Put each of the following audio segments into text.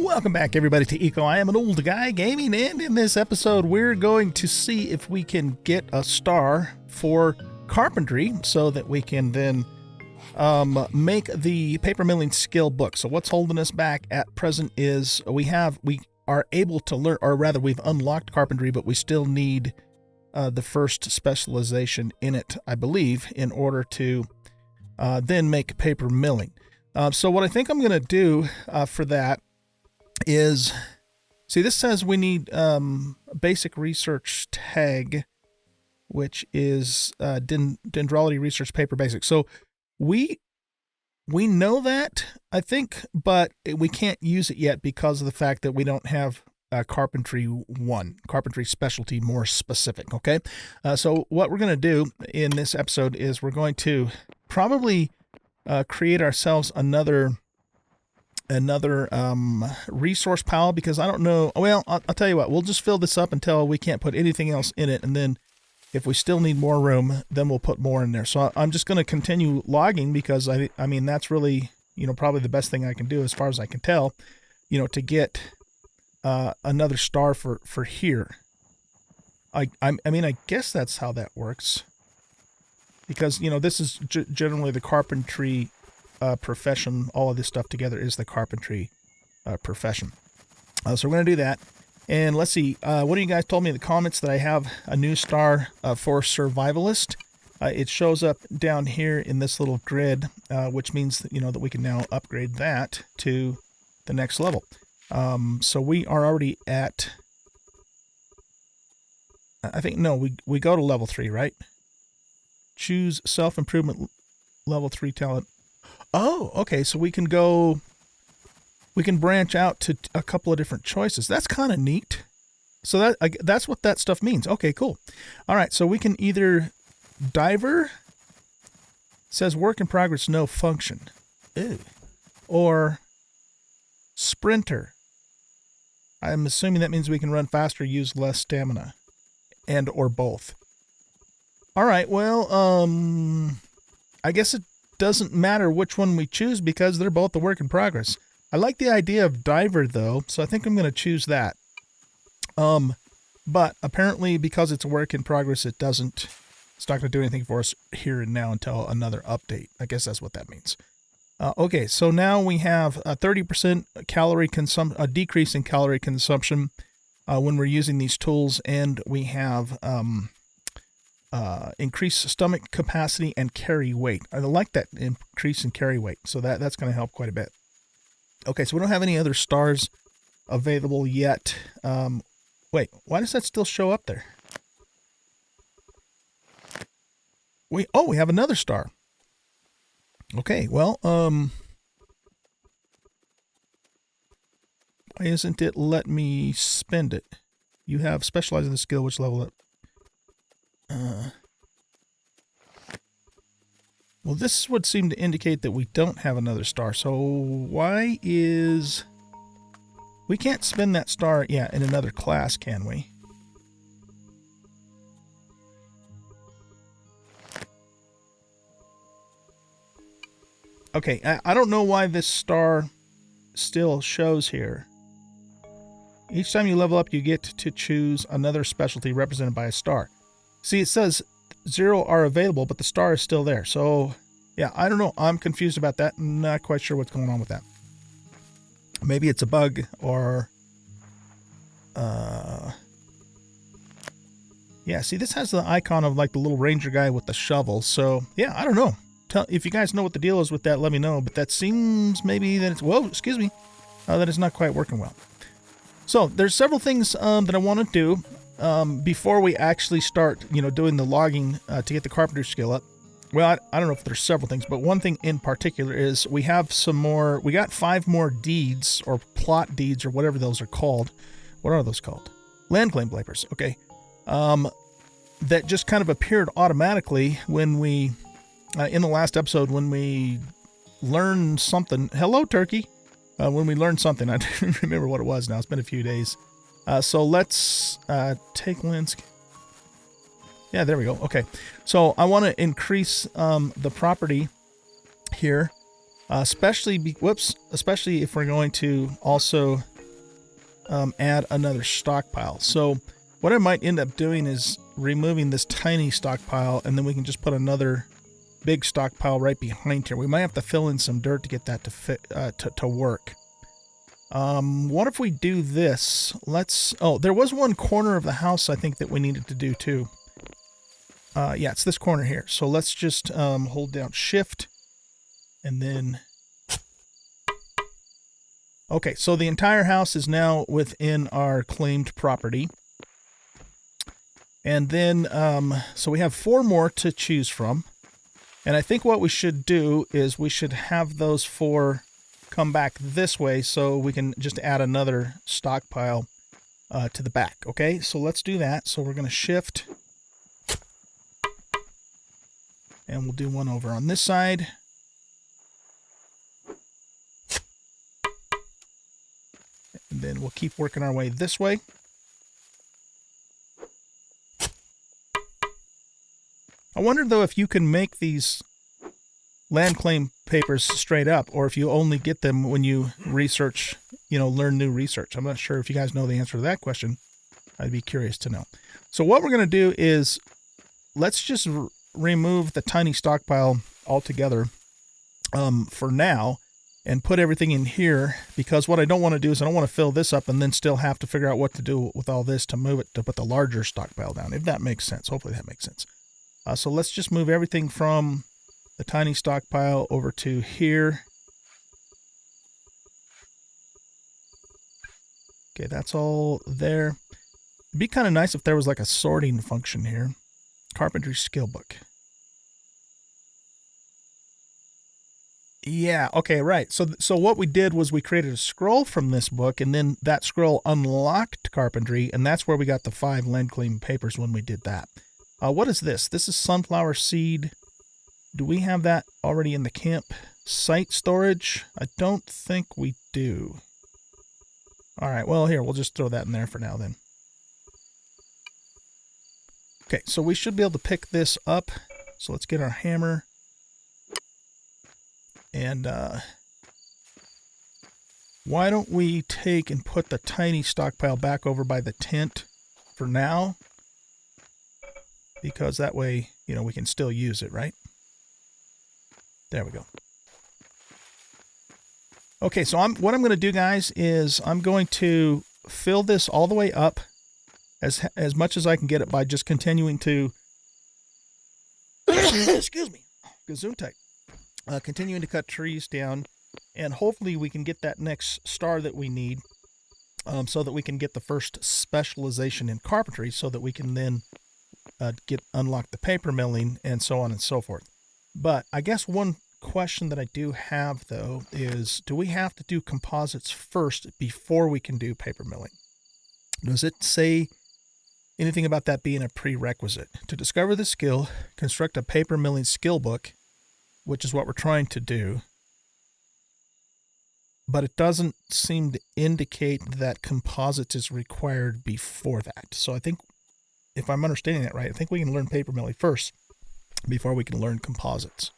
Welcome back, everybody, to Eco. I am an old guy gaming, and in this episode, we're going to see if we can get a star for Carpentry so that we can then make the paper milling skill book. So what's holding us back at present is we are able to learn, or rather we've unlocked Carpentry, but we still need the first specialization in it, I believe, in order to then make paper milling. So what I think I'm going to do for that is, see, this says we need basic research tag, which is dendrology research paper basic. So we know that, I think, but we can't use it yet because of the fact that we don't have Carpentry 1, Carpentry specialty more specific, okay? So what we're going to do in this episode is we're going to probably create ourselves another resource pile, because I don't know. Well, I'll tell you what, we'll just fill this up until we can't put anything else in it, and then if we still need more room, then we'll put more in there. So I'm just going to continue logging, because I mean that's really, probably the best thing I can do as far as I can tell, to get another star for here. I mean, I guess that's how that works, because this is generally the Carpentry profession. All of this stuff together is the Carpentry profession. So we're going to do that. And let's see, one of you guys told me in the comments that I have a new star for Survivalist. It shows up down here in this little grid, which means that, that we can now upgrade that to the next level. So we are already at, I think, no, we go to level 3, right? Choose self-improvement level 3 talent. Oh, okay, so we can branch out to a couple of different choices. That's kind of neat. So that's what that stuff means. Okay, cool. All right, so we can either diver, says work in progress, no function. Ew. Or sprinter. I'm assuming that means we can run faster, use less stamina, and or both. All right, well, I guess it doesn't matter which one we choose because they're both a work in progress. I like the idea of diver, though, so I think I'm going to choose that. But apparently, because it's a work in progress, it's not going to do anything for us here and now until another update. I guess that's what that means. Okay, so now we have a 30% a decrease in calorie consumption when we're using these tools, and we have increased stomach capacity and carry weight. I like that increase in carry weight, so that's going to help quite a bit. Okay, so we don't have any other stars available yet. Wait, why does that still show up there? We have another star. Okay, well, why isn't it let me spend it? You have specialized in the skill, which level up? Well, this would seem to indicate that we don't have another star. So why is... We can't spend that star, in another class, can we? Okay, I don't know why this star still shows here. Each time you level up, you get to choose another specialty represented by a star. See, it says 0 are available, but the star is still there. So, yeah, I don't know. I'm confused about that. I'm not quite sure what's going on with that. Maybe it's a bug, or... Yeah, see, this has the icon of, like, the little ranger guy with the shovel. So, yeah, I don't know. If you guys know what the deal is with that, let me know. But that seems maybe that it's... Whoa, excuse me. That it's not quite working well. So, there's several things that I want to do. Before we actually start, doing the logging to get the carpenter skill up. Well, I don't know if there's several things, but one thing in particular is we got 5 more deeds, or plot deeds, or whatever those are called. What are those called? Land claim papers, okay. That just kind of appeared automatically when we, in the last episode, when we learned something. Hello, turkey. When we learned something, I don't remember what it was now. It's been a few days. So let's take landscape. Yeah, there we go. Okay. So I want to increase the property here, especially if we're going to also add another stockpile. So what I might end up doing is removing this tiny stockpile, and then we can just put another big stockpile right behind here. We might have to fill in some dirt to get that to fit to work. What if we do this? There was one corner of the house I think that we needed to do too. Yeah, it's this corner here. So let's just hold down Shift, and then... Okay, so the entire house is now within our claimed property. And then, so we have 4 more to choose from. And I think what we should do is we should have those 4 come back this way so we can just add another stockpile to the back. Okay, so let's do that. So we're going to Shift. And we'll do one over on this side. And then we'll keep working our way this way. I wonder, though, if you can make these land claim papers straight up, or if you only get them when you research, learn new research. I'm not sure if you guys know the answer to that question. I'd be curious to know. So what we're going to do is let's just remove the tiny stockpile altogether for now and put everything in here, because what I don't want to do is I don't want to fill this up and then still have to figure out what to do with all this to move it to put the larger stockpile down, if that makes sense. Hopefully that makes sense. So let's just move everything from the tiny stockpile over to here. Okay, that's all there. It'd be kind of nice if there was like a sorting function here. Carpentry skill book. Yeah, okay, right. So what we did was we created a scroll from this book, and then that scroll unlocked Carpentry, and that's where we got the 5 land claim papers when we did that. What is this? This is sunflower seed. Do we have that already in the camp site storage? I don't think we do. All right, well, here, we'll just throw that in there for now then. Okay, so we should be able to pick this up. So let's get our hammer. And why don't we take and put the tiny stockpile back over by the tent for now? Because that way, we can still use it, right? There we go. Okay, so what I'm going to do, guys, is I'm going to fill this all the way up as much as I can get it by just continuing to excuse me, gesundheit. Continuing to cut trees down, and hopefully we can get that next star that we need, so that we can get the first specialization in carpentry, so that we can then unlock the paper milling and so on and so forth. But I guess one question that I do have, though, is do we have to do composites first before we can do paper milling? Does it say anything about that being a prerequisite? To discover the skill, construct a paper milling skill book, which is what we're trying to do. But it doesn't seem to indicate that composites is required before that. So I think, if I'm understanding that right, I think we can learn paper milling first before we can learn composites.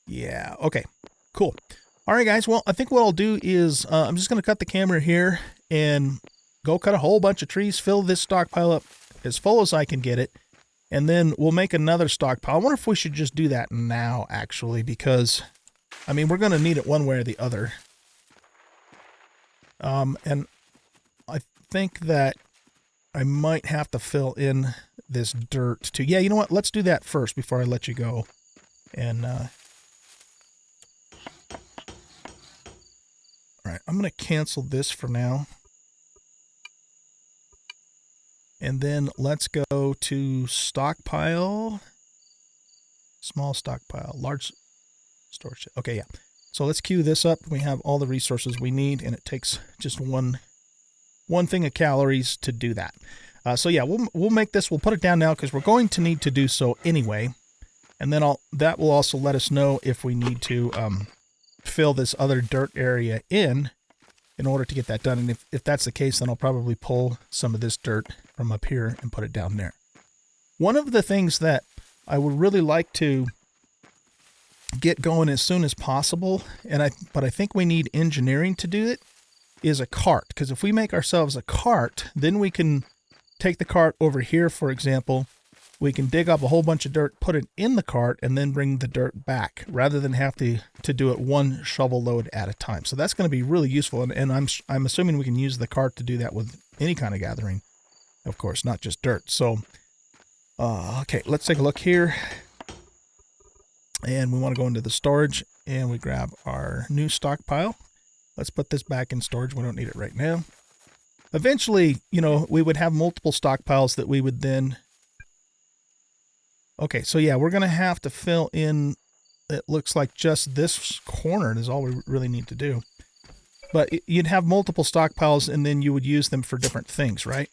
Yeah, okay, cool. All right, guys, well, I think what I'll do is I'm just going to cut the camera here and go cut a whole bunch of trees, fill this stockpile up as full as I can get it, and then we'll make another stockpile. I wonder if we should just do that now, actually, because, I mean, we're going to need it one way or the other. And I think that I might have to fill in this dirt too. Yeah, you know what? Let's do that first before I let you go. And, all right, I'm going to cancel this for now. And then let's go to stockpile, small stockpile, large storage. Okay, yeah. So let's queue this up. We have all the resources we need, and it takes just one thing of calories to do that. So yeah, we'll make this. We'll put it down now because we're going to need to do so anyway. And then that will also let us know if we need to fill this other dirt area in order to get that done. And if that's the case, then I'll probably pull some of this dirt from up here and put it down there. One of the things that I would really like to get going as soon as possible, but I think we need engineering to do it, is a cart, because if we make ourselves a cart, then we can take the cart over here, for example. We can dig up a whole bunch of dirt, put it in the cart, and then bring the dirt back, rather than have to do it one shovel load at a time. So that's going to be really useful, and I'm assuming we can use the cart to do that with any kind of gathering, of course, not just dirt. So, okay, let's take a look here. And we want to go into the storage, and we grab our new stockpile. Let's put this back in storage. We don't need it right now. Eventually, you know, we would have multiple stockpiles that we would then... Okay, so yeah, we're going to have to fill in, it looks like just this corner is all we really need to do. But you'd have multiple stockpiles, and then you would use them for different things, right?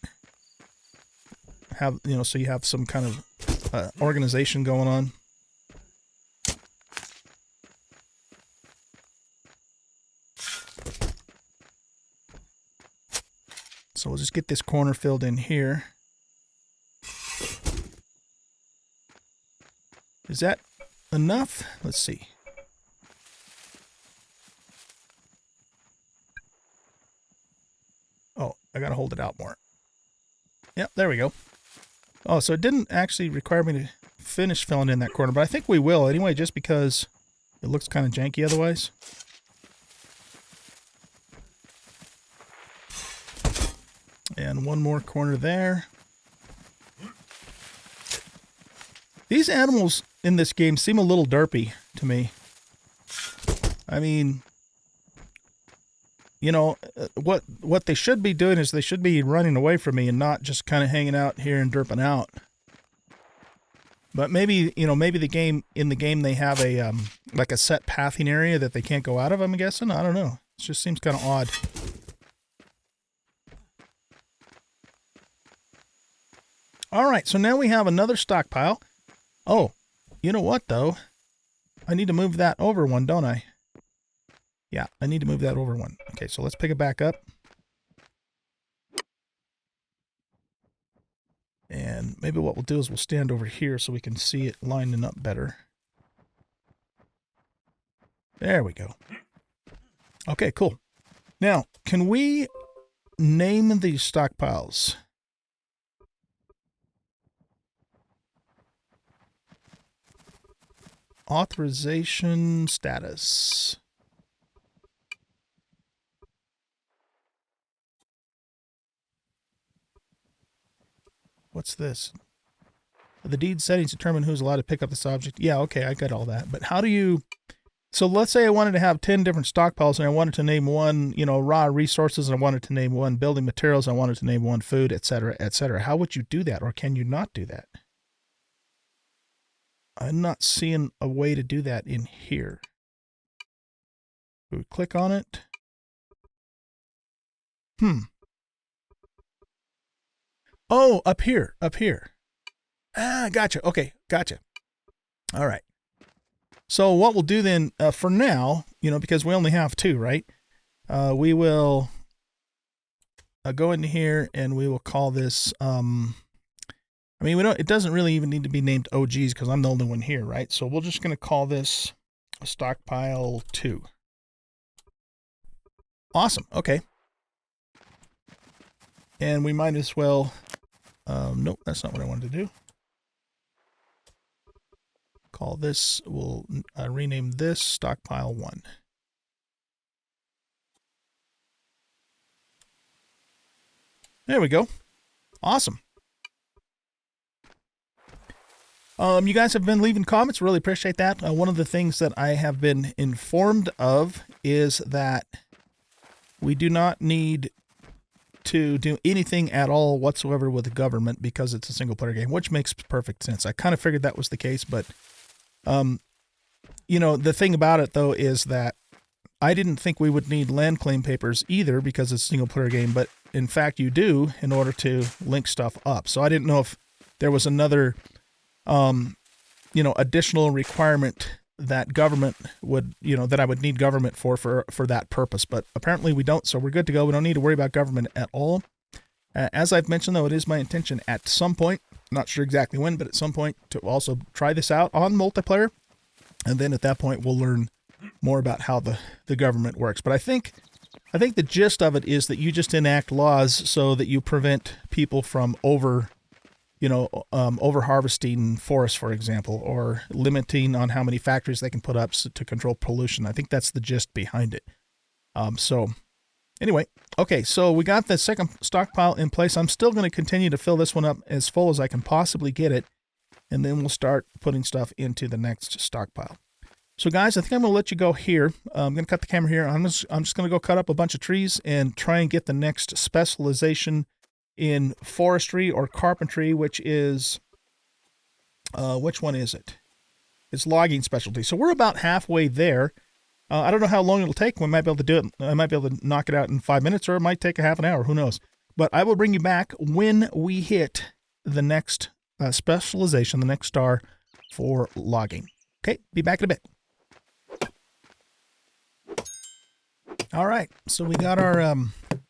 Have, you know, so you have some kind of organization going on. So we'll just get this corner filled in here. Is that enough? Let's see. Oh, I gotta hold it out more. Yep, there we go. Oh, so it didn't actually require me to finish filling in that corner, but I think we will anyway, just because it looks kind of janky otherwise. And one more corner there. These animals in this game seem a little derpy to me. I mean, you know, what they should be doing is they should be running away from me and not just kind of hanging out here and derping out. But maybe, you know, maybe in the game they have a like a set pathing area that they can't go out of, I'm guessing. I don't know. It just seems kind of odd. All right, so now we have another stockpile. Oh, you know what, though? I need to move that over one, don't I? Yeah, I need to move that over one. Okay, so let's pick it back up. And maybe what we'll do is we'll stand over here so we can see it lining up better. There we go. Okay, cool. Now, can we name these stockpiles? Authorization status. What's this? The deed settings determine who's allowed to pick up this object. Yeah, okay, I got all that. But how do you... So let's say I wanted to have 10 different stockpiles, and I wanted to name one, you know, raw resources, and I wanted to name one building materials, I wanted to name one food, etc., etc. How would you do that, or can you not do that? I'm not seeing a way to do that in here. We click on it. Oh, up here, up here. Ah, gotcha. Okay, gotcha. All right. So what we'll do then, for now, you know, because we only have 2, right? We will go into here and we will call this, I mean, it doesn't really even need to be named OGs because I'm the only one here, right? So we're just going to call this Stockpile 2. Awesome. Okay. And we might as well, nope, that's not what I wanted to do. Call this, we'll rename this Stockpile 1. There we go. Awesome. You guys have been leaving comments. Really appreciate that. One of the things that I have been informed of is that we do not need to do anything at all whatsoever with the government because it's a single player game, which makes perfect sense. I kind of figured that was the case, but, you know, the thing about it though is that I didn't think we would need land claim papers either because it's a single player game, but in fact you do in order to link stuff up. So I didn't know if there was another, you know, additional requirement that government would, you know, that I would need government for that purpose. But apparently we don't, so we're good to go. We don't need to worry about government at all. As I've mentioned, though, it is my intention at some point, not sure exactly when, but at some point to also try this out on multiplayer. And then at that point, we'll learn more about how the government works. But I think I think the gist of it is that you just enact laws so that you prevent people from over harvesting forests, for example, or limiting on how many factories they can put up to control pollution. I think that's the gist behind it. So anyway, okay, so we got the second stockpile in place. I'm still going to continue to fill this one up as full as I can possibly get it, and then we'll start putting stuff into the next stockpile. So guys, I think I'm going to let you go here. I'm going to cut the camera here. I'm just going to go cut up a bunch of trees and try and get the next specialization in forestry or carpentry, which is, which one is it? It's logging specialty. So we're about halfway there. I don't know how long it'll take. We might be able to do it. I might be able to knock it out in 5 minutes, or it might take a half an hour. Who knows? But I will bring you back when we hit the next specialization, the next star for logging. Okay, be back in a bit. All right, so we got our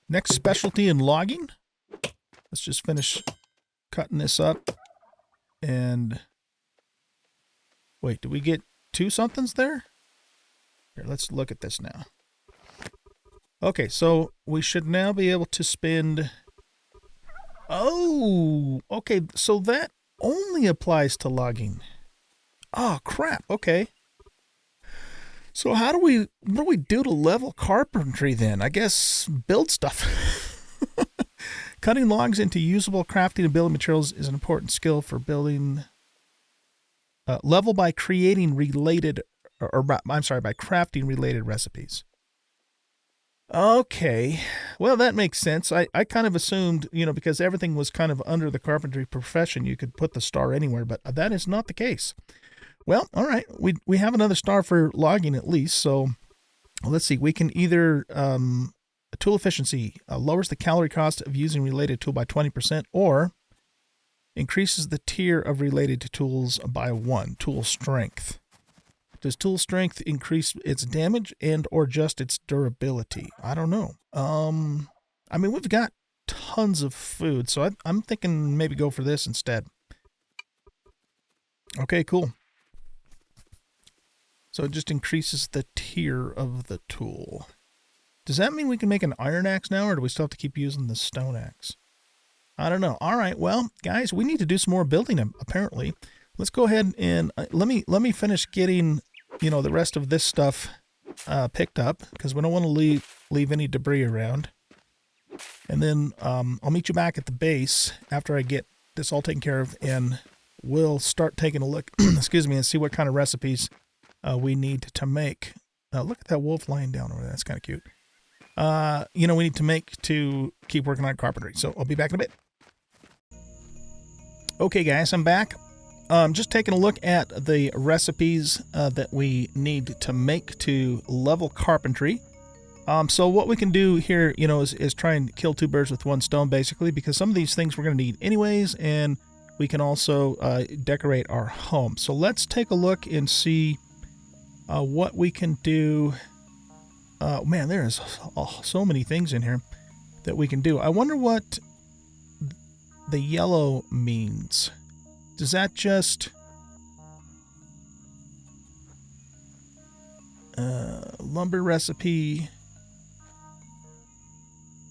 next specialty in logging. Let's just finish cutting this up. And wait, did we get 2 somethings there? Here, let's look at this now. Okay, so we should now be able to spend... Oh, okay, so that only applies to logging. Oh, crap, okay. So what do we do to level carpentry then? I guess build stuff. Cutting logs into usable crafting and building materials is an important skill for building. Level by creating related, by crafting related recipes. Okay, well, that makes sense. I kind of assumed, because everything was kind of under the carpentry profession, you could put the star anywhere, but that is not the case. Well, all right, we have another star for logging at least, so let's see. We can either, tool efficiency lowers the calorie cost of using related tool by 20%, or increases the tier of related tools by 1. Tool strength. Does tool strength increase its damage and or just its durability? I don't know. I mean, we've got tons of food, so I'm thinking maybe go for this instead. Okay, cool. So it just increases the tier of the tool. Does that mean we can make an iron axe now, or do we still have to keep using the stone axe? I don't know. All right, well, guys, we need to do some more building, apparently. Let's go ahead and let me finish getting, the rest of this stuff picked up, because we don't want to leave any debris around. And then I'll meet you back at the base after I get this all taken care of, and we'll start taking a look, excuse me, and see what kind of recipes we need to make. Look at that wolf lying down over there. That's kind of cute. We need to make to keep working on carpentry. So I'll be back in a bit. Okay, guys, I'm back. Just taking a look at the recipes that we need to make to level carpentry. So what we can do here, is try and kill 2 birds with 1 stone, basically, because some of these things we're going to need anyways, and we can also decorate our home. So let's take a look and see what we can do. Oh man, there is so many things in here that we can do. I wonder what the yellow means. Does that just lumber recipe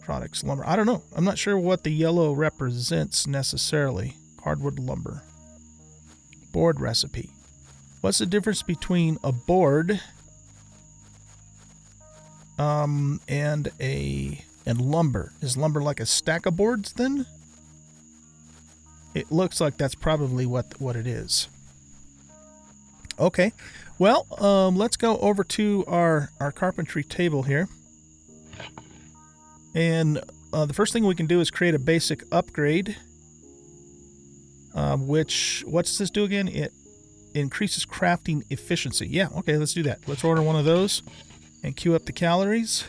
products lumber? I don't know. I'm not sure what the yellow represents necessarily. Hardwood lumber. Board recipe. What's the difference between a board and lumber? Is lumber like a stack of boards then? It looks like that's probably what it is. Okay, well, let's go over to our carpentry table here. And the first thing we can do is create a basic upgrade. What does this do again? It increases crafting efficiency. Yeah, okay, let's do that. Let's order one of those and queue up the calories.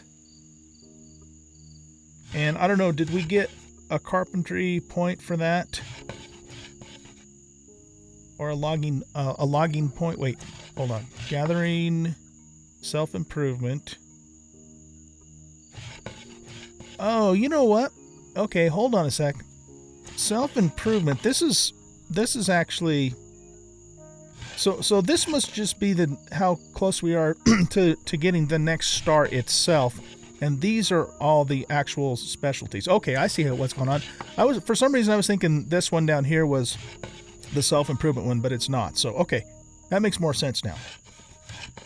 And I don't know, did we get a carpentry point for that? Or a logging point? Wait, hold on. Gathering, self-improvement. Oh, you know what? Okay, hold on a sec. Self-improvement. This is actually... So this must just be how close we are to getting the next star itself. And these are all the actual specialties. Okay, I see what's going on. For some reason I was thinking this one down here was the self-improvement one, but it's not. So, okay, that makes more sense now.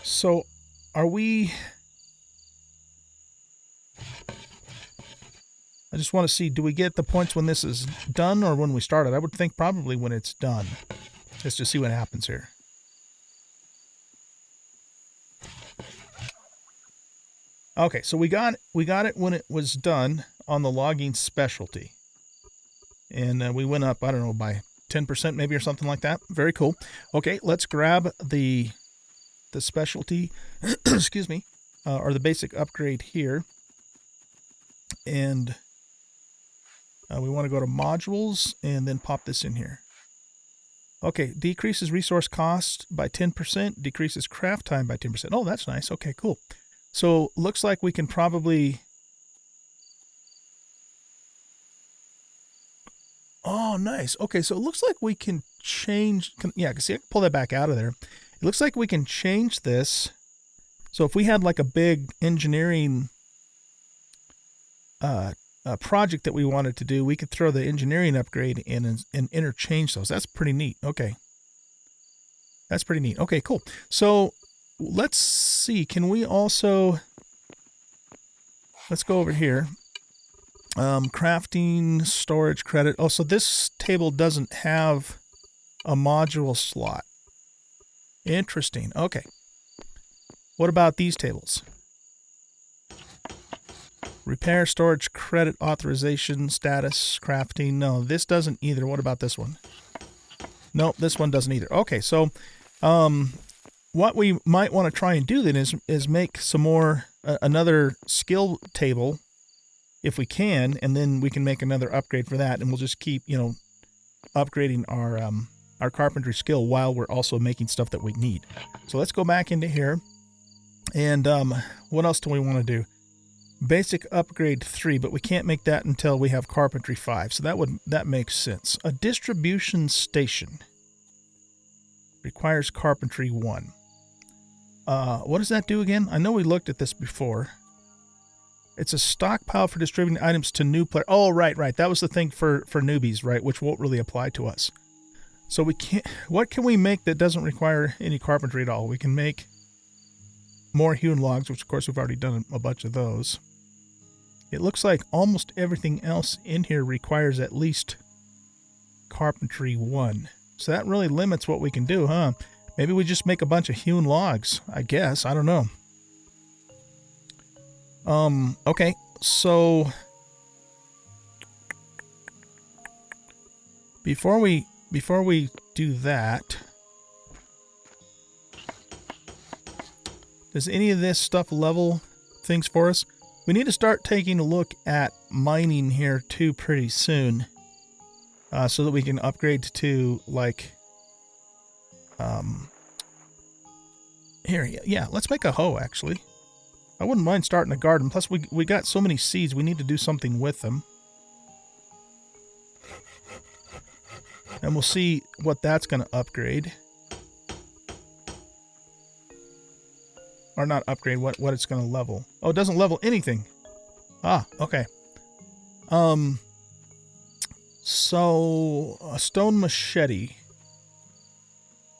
So, are we... I just want to see, do we get the points when this is done or when we started? I would think probably when it's done, just to see what happens here. Okay, so we got it when it was done on the logging specialty. And we went up, I don't know, by 10% maybe or something like that. Very cool. Okay, let's grab the specialty, excuse me, or the basic upgrade here. And we want to go to modules and then pop this in here. Okay, decreases resource cost by 10%, decreases craft time by 10%. Oh, that's nice. Okay, cool. So looks like we can probably... Oh, nice. Okay, so it looks like we can change... Yeah, see, I can pull that back out of there. It looks like we can change this. So if we had like a big engineering project that we wanted to do, we could throw the engineering upgrade in and interchange those. That's pretty neat. Okay. That's pretty neat. Okay, cool. So let's see. Can we also... Let's go over here. Crafting, storage, credit. Oh, so this table doesn't have a module slot. Interesting. Okay. What about these tables? Repair, storage, credit, authorization, status, crafting. No, this doesn't either. What about this one? Nope, this one doesn't either. Okay, so what we might want to try and do then is make some more, another skill table if we can, and then we can make another upgrade for that, and we'll just keep, you know, upgrading our carpentry skill while we're also making stuff that we need. So let's go back into here, and what else do we want to do? Basic upgrade 3, but we can't make that until we have carpentry 5, so that makes sense. A distribution station requires carpentry 1. What does that do again? I know we looked at this before. It's a stockpile for distributing items to new players. Oh, right. That was the thing for newbies, right? Which won't really apply to us. So we can't. What can we make that doesn't require any carpentry at all? We can make more hewn logs, which of course we've already done a bunch of those. It looks like almost everything else in here requires at least carpentry 1. So that really limits what we can do, huh? Maybe we just make a bunch of hewn logs, I guess. I don't know. Okay, so before we do that, does any of this stuff level things for us? We need to start taking a look at mining here too pretty soon, so that we can upgrade to like, here, yeah, let's make a hoe actually. I wouldn't mind starting a garden. Plus, we got so many seeds, we need to do something with them. And we'll see what that's going to upgrade. Or not upgrade, what it's going to level. Oh, it doesn't level anything. Ah, okay. So, a stone machete.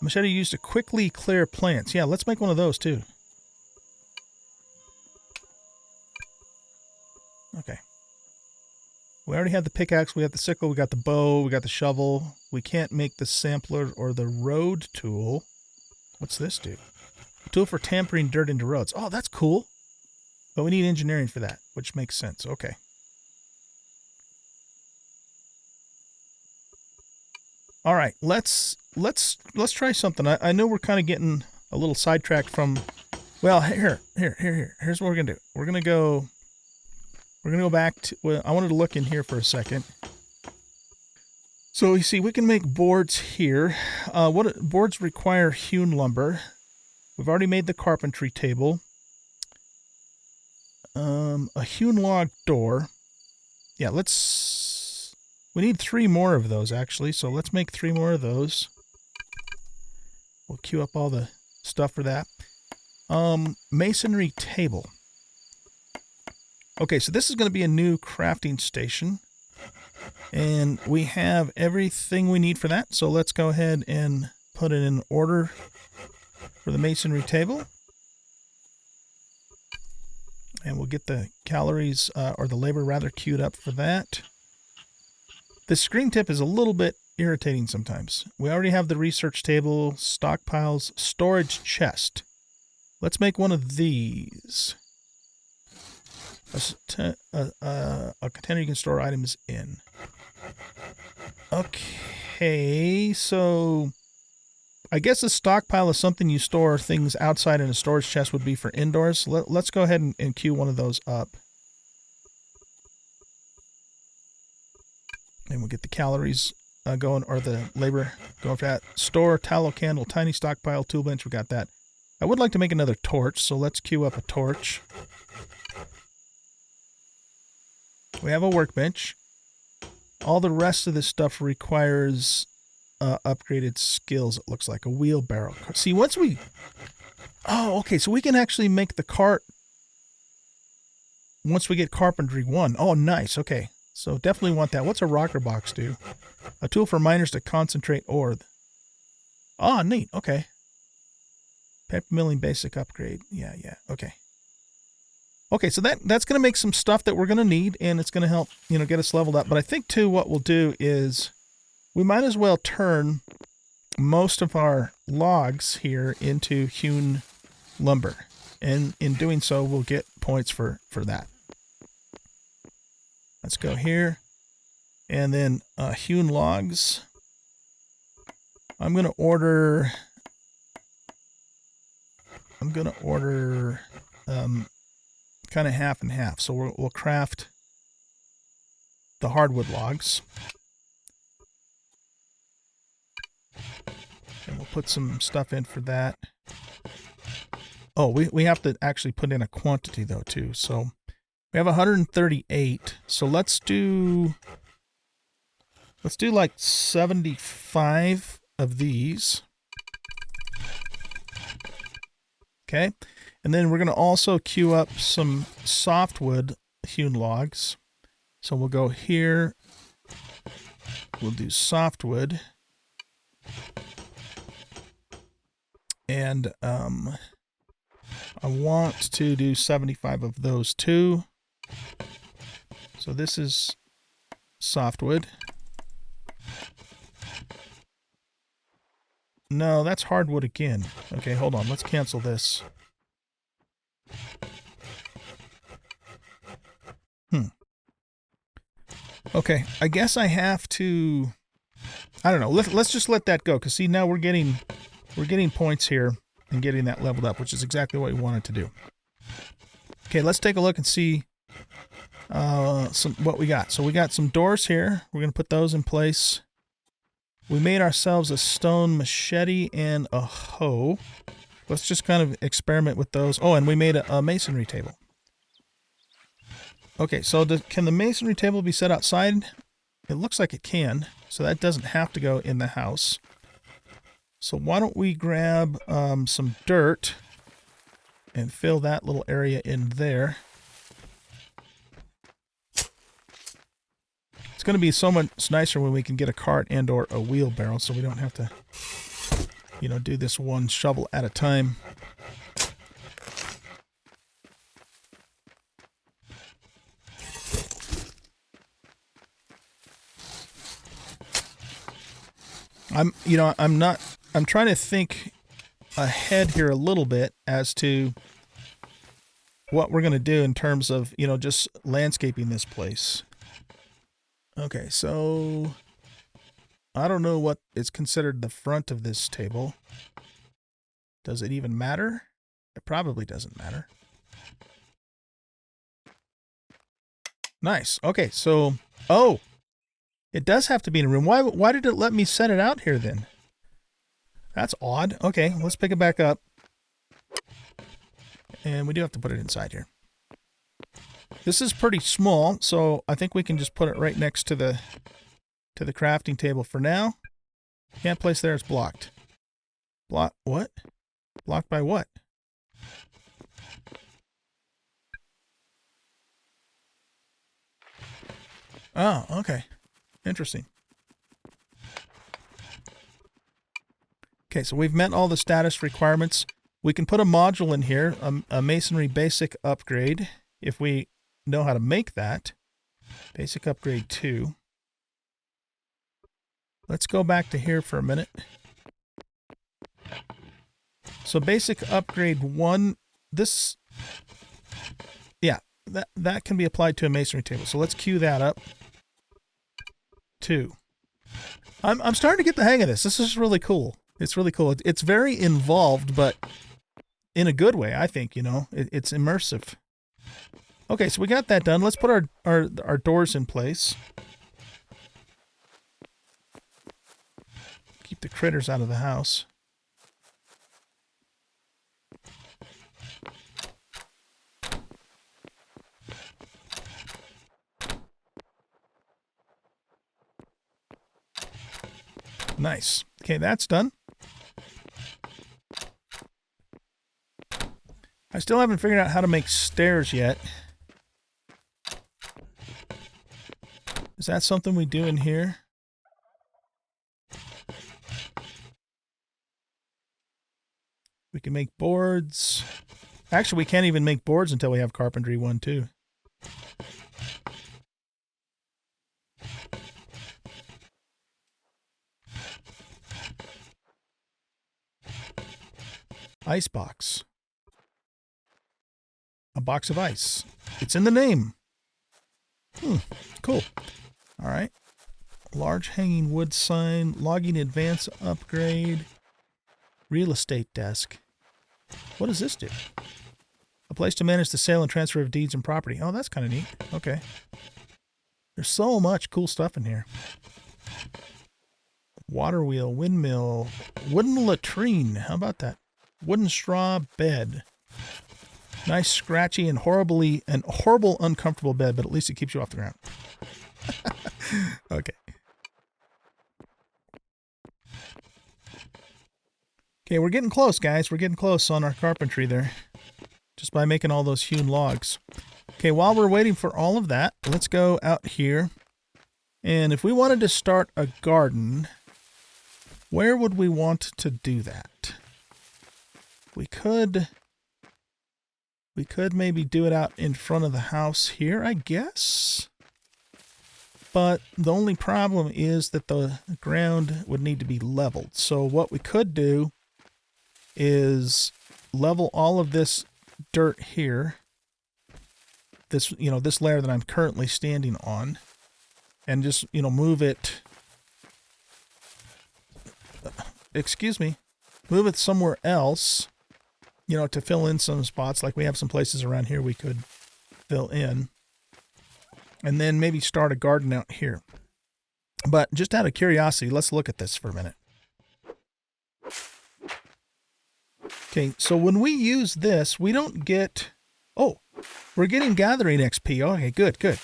Machete used to quickly clear plants. Yeah, let's make one of those too. Okay. We already had the pickaxe, we have the sickle, we got the bow, we got the shovel. We can't make the sampler or the road tool. What's this do? Tool for tampering dirt into roads. Oh, that's cool. But we need engineering for that, which makes sense. Okay. All right, let's try something. I know we're kind of getting a little sidetracked from. Well, here. Here's what we're gonna do. We're gonna go back to. Well, I wanted to look in here for a second. So you see, we can make boards here. What boards require hewn lumber? We've already made the carpentry table. A hewn log door. Yeah, we need 3 more of those, actually, so let's make 3 more of those. We'll queue up all the stuff for that. Masonry table. Okay, so this is going to be a new crafting station. And we have everything we need for that. So let's go ahead and put it in order for the masonry table. And we'll get the calories, or the labor rather, queued up for that. The screen tip is a little bit irritating sometimes. We already have the research table, stockpiles, storage chest. Let's make one of these. A container you can store items in. Okay, so I guess a stockpile is something you store things outside, and a storage chest would be for indoors. Let's go ahead and queue one of those up. And we'll get the calories going, or the labor going for that. Store, tallow candle, tiny stockpile, tool bench. We got that. I would like to make another torch, so let's queue up a torch. We have a workbench. All the rest of this stuff requires upgraded skills, it looks like. A wheelbarrow. See, once we... Oh, okay, so we can actually make the cart once we get Carpentry 1. Oh, nice, okay. So definitely want that. What's a rocker box do? A tool for miners to concentrate ore. Oh, neat, okay. Paper milling basic upgrade. Yeah, okay. Okay, so that's going to make some stuff that we're going to need, and it's going to help, get us leveled up. But I think, too, what we'll do is we might as well turn most of our logs here into hewn lumber. And in doing so, we'll get points for that. Let's go here. And then hewn logs. I'm going to order kind of half and half. So we'll craft the hardwood logs. And we'll put some stuff in for that. Oh, we have to actually put in a quantity though too. So we have 138. So let's do like 75 of these. Okay. And then we're going to also queue up some softwood hewn logs. So we'll go here. We'll do softwood. And I want to do 75 of those too. So this is softwood. No, that's hardwood again. Okay, hold on. Let's cancel this. Okay, I guess I have to... I don't know. Let's just let that go, because see, now we're getting points here and getting that leveled up, which is exactly what we wanted to do. Okay, let's take a look and see what we got. So we got some doors here. We're going to put those in place. We made ourselves a stone machete and a hoe. Let's just kind of experiment with those. Oh, and we made a masonry table. Okay, so can the masonry table be set outside? It looks like it can, so that doesn't have to go in the house. So why don't we grab some dirt and fill that little area in there. It's going to be so much nicer when we can get a cart and or a wheelbarrow, so we don't have to, do this one shovel at a time. I'm trying to think ahead here a little bit as to what we're going to do in terms of, just landscaping this place. Okay, so I don't know what is considered the front of this table. Does it even matter? It probably doesn't matter. Nice. Okay, so, oh, it does have to be in a room. Why did it let me set it out here then? That's odd. Okay, let's pick it back up. And we do have to put it inside here. This is pretty small, so I think we can just put it right next to the crafting table for now. Can't place there, it's blocked. What? Blocked by what? Oh, okay. Interesting. Okay, so we've met all the status requirements. We can put a module in here, a masonry basic upgrade, if we know how to make that. Basic upgrade 2. Let's go back to here for a minute. So basic upgrade 1, this, yeah, that can be applied to a masonry table. So let's queue that up. 2. I'm starting to get the hang of this. This is really cool. It's really cool. It's very involved, but in a good way, I think, you know. It's immersive. Okay, so we got that done. Let's put our doors in place. Keep the critters out of the house. Nice. Okay, that's done. I still haven't figured out how to make stairs yet. Is that something we do in here? We can make boards. Actually, we can't even make boards until we have Carpentry 1, too. Ice box. A box of ice. It's in the name. Cool. All right. Large hanging wood sign. Logging advance upgrade. Real estate desk. What does this do? A place to manage the sale and transfer of deeds and property. Oh, that's kind of neat. Okay. There's so much cool stuff in here. Water wheel, windmill, wooden latrine. How about that? Wooden straw bed. Nice, scratchy, and horrible, uncomfortable bed, but at least it keeps you off the ground. Okay. Okay, we're getting close, guys. We're getting close on our carpentry there. Just by making all those hewn logs. Okay, while we're waiting for all of that, let's go out here. And if we wanted to start a garden, where would we want to do that? We could maybe do it out in front of the house here, I guess. But the only problem is that the ground would need to be leveled. So what we could do is level all of this dirt here. This, you know, this layer that I'm currently standing on, and just, you know, move it. Excuse me. Move it somewhere else. You know, to fill in some spots, like we have some places around here we could fill in. And then maybe start a garden out here. But just out of curiosity, let's look at this for a minute. Okay, so when we use this, we don't get... Oh, we're getting gathering XP. Okay, good, good.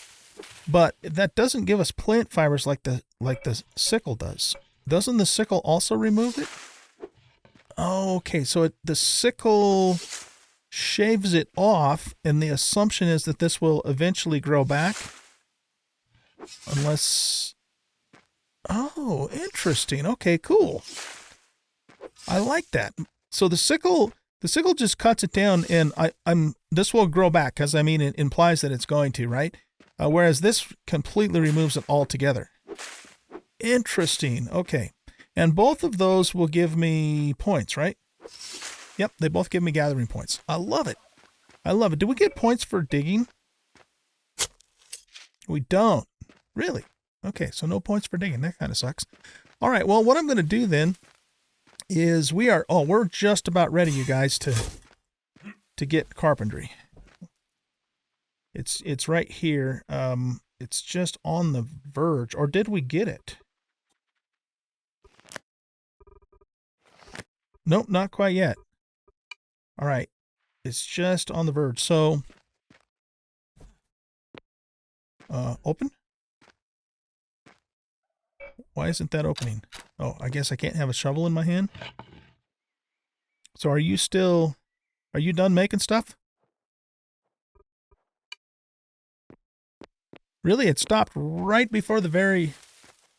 But that doesn't give us plant fibers like the sickle does. Doesn't the sickle also remove it? Oh, okay, so the sickle shaves it off, and the assumption is that this will eventually grow back. Unless... Oh, interesting. Okay, cool. I like that. So the sickle just cuts it down, and this will grow back, because, I mean, it implies that it's going to, right? Whereas this completely removes it altogether. Interesting. Okay. And both of those will give me points, right? Yep, they both give me gathering points. I love it. I love it. Do we get points for digging? We don't. Really? Okay, so no points for digging. That kind of sucks. All right, well, what I'm going to do then is we're just about ready, you guys, to get carpentry. It's right here. It's just on the verge. Or did we get it? Nope, not quite yet. All right. It's just on the verge. So, open? Why isn't that opening? Oh, I guess I can't have a shovel in my hand. So are you done making stuff? Really? It stopped right before the very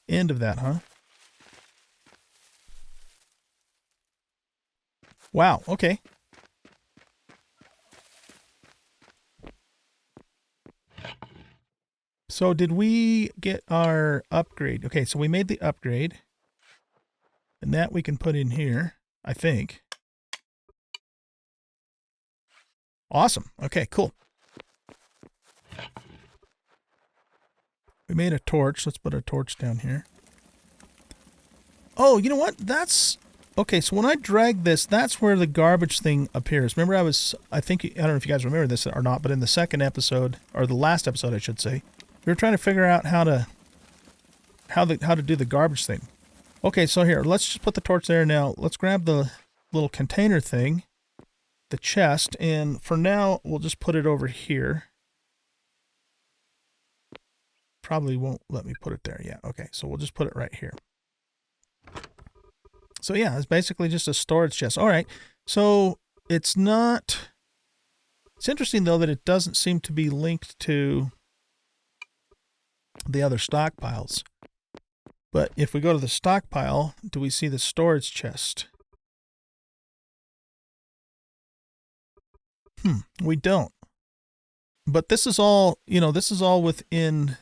end of that, huh? Wow, okay. So did we get our upgrade? Okay, so we made the upgrade. And that we can put in here, I think. Awesome. Okay, cool. We made a torch. Let's put a torch down here. Oh, you know what? That's... Okay, so when I drag this, that's where the garbage thing appears. Remember I don't know if you guys remember this or not, but in the second episode, or the last episode, I should say, we were trying to figure out how to do the garbage thing. Okay, so here, let's just put the torch there now. Let's grab the little container thing, the chest, and for now, we'll just put it over here. Probably won't let me put it there yet. Okay, so we'll just put it right here. So yeah, it's basically just a storage chest. All right, so it's not... It's interesting, though, that it doesn't seem to be linked to the other stockpiles. But if we go to the stockpile, do we see the storage chest? We don't. But this is all, this is all within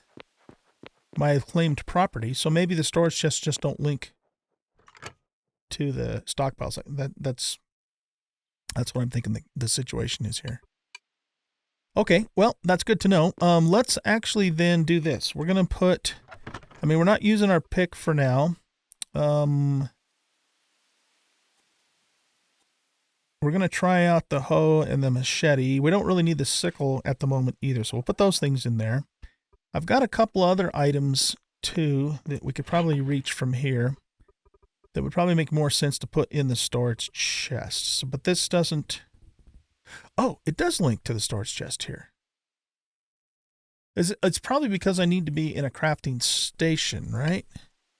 my claimed property. So maybe the storage chests just don't link to the stockpiles. That's what I'm thinking the situation is here. Okay, well, that's good to know. Let's actually then do this. We're going to put... we're not using our pick for now. We're going to try out the hoe and the machete. We don't really need the sickle at the moment either, so we'll put those things in there. I've got a couple other items, too, that we could probably reach from here that would probably make more sense to put in the storage chest. But this doesn't... Oh, it does link to the storage chest here. It's probably because I need to be in a crafting station, right?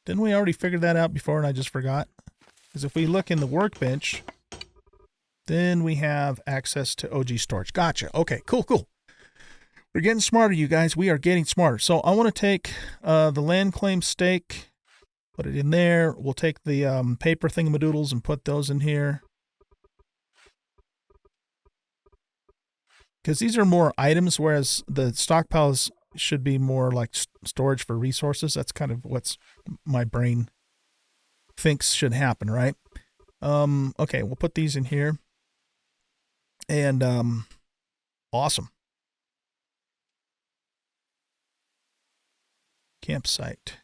Didn't we already figure that out before and I just forgot? Because if we look in the workbench, then we have access to OG storage. Gotcha. Okay, cool. We're getting smarter, you guys. We are getting smarter. So I want to take the land claim stake, put it in there. We'll take the paper thingamadoodles and put those in here. Because these are more items, whereas the stockpiles should be more like storage for resources. That's kind of what's my brain thinks should happen, right? Okay, we'll put these in here. And awesome. Campsite.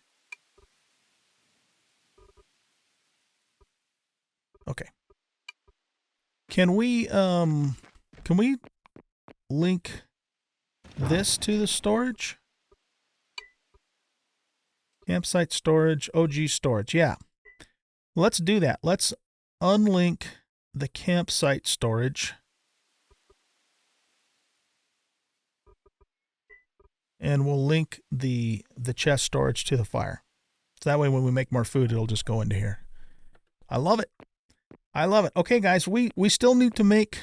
Okay. Can we link this to the storage? Campsite storage, OG storage. Yeah. Let's do that. Let's unlink the campsite storage. And we'll link the chest storage to the fire. So that way when we make more food, it'll just go into here. I love it. I love it. Okay, guys, we still need to make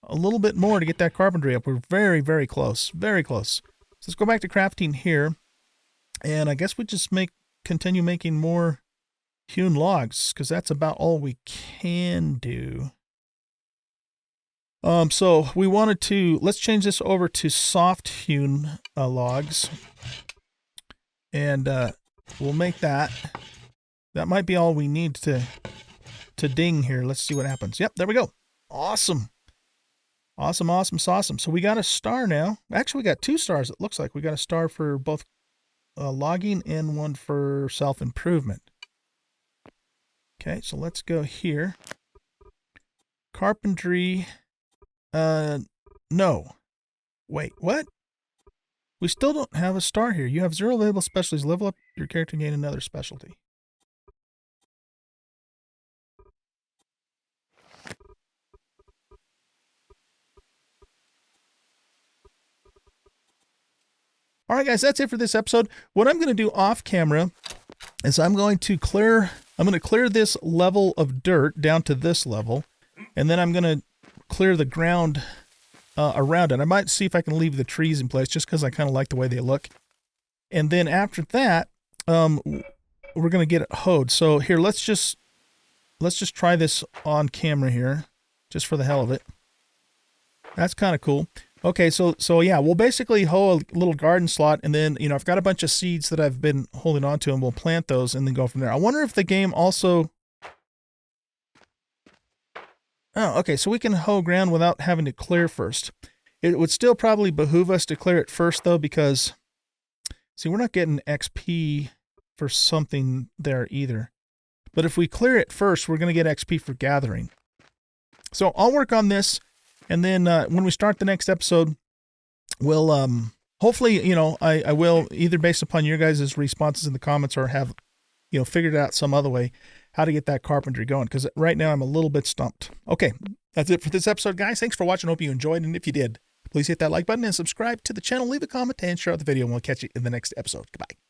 a little bit more to get that carpentry up. We're very, very close. Very close. So let's go back to crafting here. And I guess we just continue making more hewn logs, because that's about all we can do. So we wanted to, let's change this over to soft hewn logs. And we'll make that. That might be all we need to ding here. Let's see what happens. Yep, there we go. Awesome. Awesome, awesome, awesome. So we got a star now. Actually, we got 2 stars, it looks like. We got a star for both logging and one for self-improvement. Okay, so let's go here. Carpentry. No. Wait, what? We still don't have a star here. You have 0 available specialties. Level up your character and gain another specialty. All right, guys, that's it for this episode. What I'm going to do off camera is I'm going to clear this level of dirt down to this level, and then I'm going to clear the ground around it. I might see if I can leave the trees in place just because I kind of like the way they look. And then after that, we're going to get it hoed. So here, let's just try this on camera here, just for the hell of it. That's kind of cool. Okay, so yeah, we'll basically hoe a little garden slot, and then, you know, I've got a bunch of seeds that I've been holding on to, and we'll plant those and then go from there. I wonder if the game also... Oh, okay, so we can hoe ground without having to clear first. It would still probably behoove us to clear it first, though, because... See, we're not getting XP for something there either. But if we clear it first, we're going to get XP for gathering. So I'll work on this, and then when we start the next episode, we'll hopefully, you know, I will, either based upon your guys' responses in the comments or have, you know, figured out some other way how to get that carpentry going, because right now I'm a little bit stumped. Okay, that's it for this episode, guys. Thanks for watching. Hope you enjoyed, and if you did, please hit that like button and subscribe to the channel, leave a comment, and share out the video, and we'll catch you in the next episode. Goodbye.